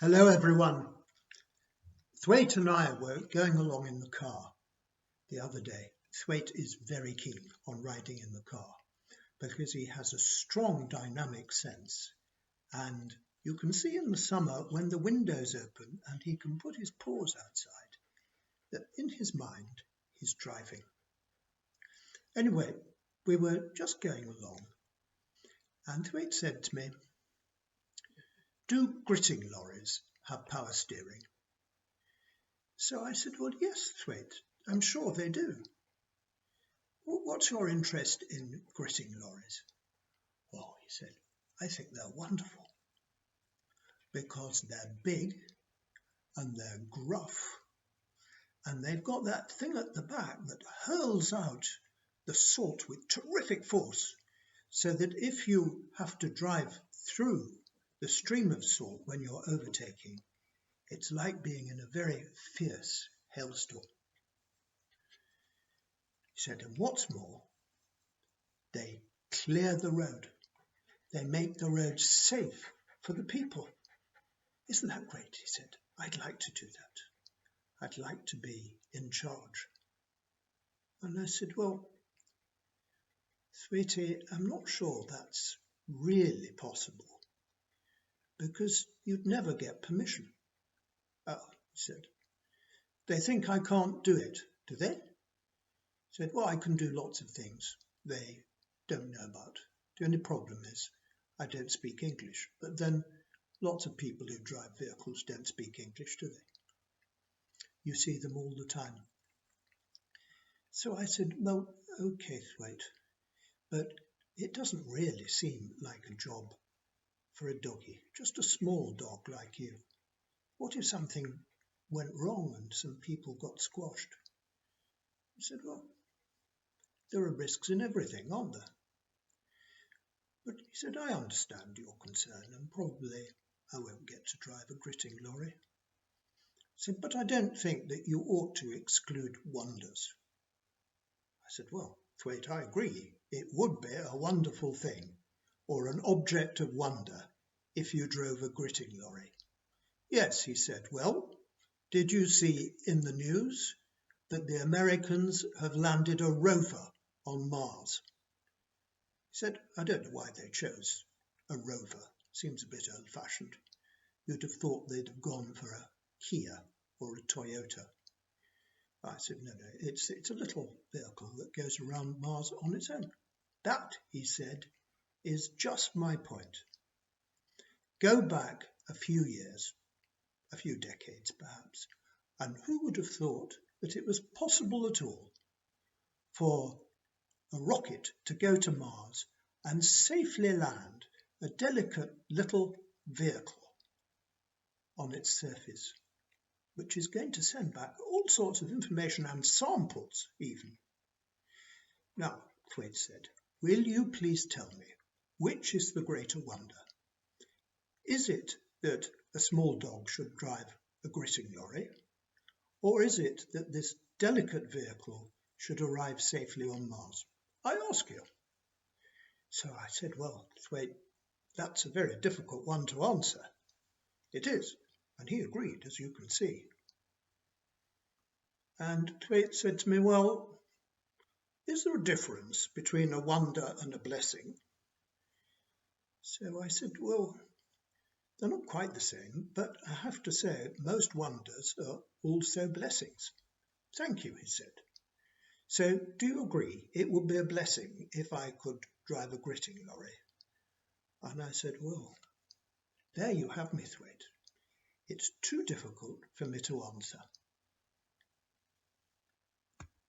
Hello everyone. Thwaite and I were going along in the car the other day. Thwaite is very keen on riding in the car because he has a strong dynamic sense, and you can see in the summer when the windows open and he can put his paws outside that in his mind he's driving. Anyway, we were just going along and Thwaite said to me, "Do gritting lorries have power steering?" So I said, "Well, yes, Thwaite, I'm sure they do. What's your interest in gritting lorries?" "Well," he said, "I think they're wonderful because they're big and they're gruff and they've got that thing at the back that hurls out the salt with terrific force so that if you have to drive through the stream of salt when you're overtaking, it's like being in a very fierce hailstorm." He said, "And what's more, they clear the road. They make the road safe for the people. Isn't that great?" he said. "I'd like to do that. I'd like to be in charge." And I said, "Well, sweetie, I'm not sure that's really possible because you'd never get permission." "Oh," he said, "they think I can't do it, do they?" I said, "Well, I can do lots of things they don't know about. The only problem is I don't speak English, but then lots of people who drive vehicles don't speak English, do they? You see them all the time." So I said, "Well, okay, Thwaite, but it doesn't really seem like a job for a doggy, just a small dog like you. What if something went wrong and some people got squashed?" I said, "Well, there are risks in everything, aren't there?" But he said, "I understand your concern and probably I won't get to drive a gritting lorry." I said, "But I don't think that you ought to exclude wonders." I said, "Well, Thwaite, I agree. It would be a wonderful thing, or an object of wonder, if you drove a gritting lorry." "Yes," he said. "Well, did you see in the news that the Americans have landed a rover on Mars?" He said, "I don't know why they chose a rover. Seems a bit old-fashioned. You'd have thought they'd have gone for a Kia or a Toyota." I said, No, it's a little vehicle that goes around Mars on its own." "That," he said, "is just my point. Go back a few years, a few decades perhaps, and who would have thought that it was possible at all for a rocket to go to Mars and safely land a delicate little vehicle on its surface, which is going to send back all sorts of information and samples even." "Now," Thwaite said, "will you please tell me, which is the greater wonder? Is it that a small dog should drive a gritting lorry, or is it that this delicate vehicle should arrive safely on Mars? I ask you." So I said, "Well, Thwaite, that's a very difficult one to answer." "It is," and he agreed, as you can see. And Thwaite said to me, "Well, is there a difference between a wonder and a blessing?" So I said, "Well, they're not quite the same, but I have to say most wonders are also blessings." "Thank you," he said. "So do you agree it would be a blessing if I could drive a gritting lorry?" And I said, "Well, there you have me, Thwaite. It's too difficult for me to answer."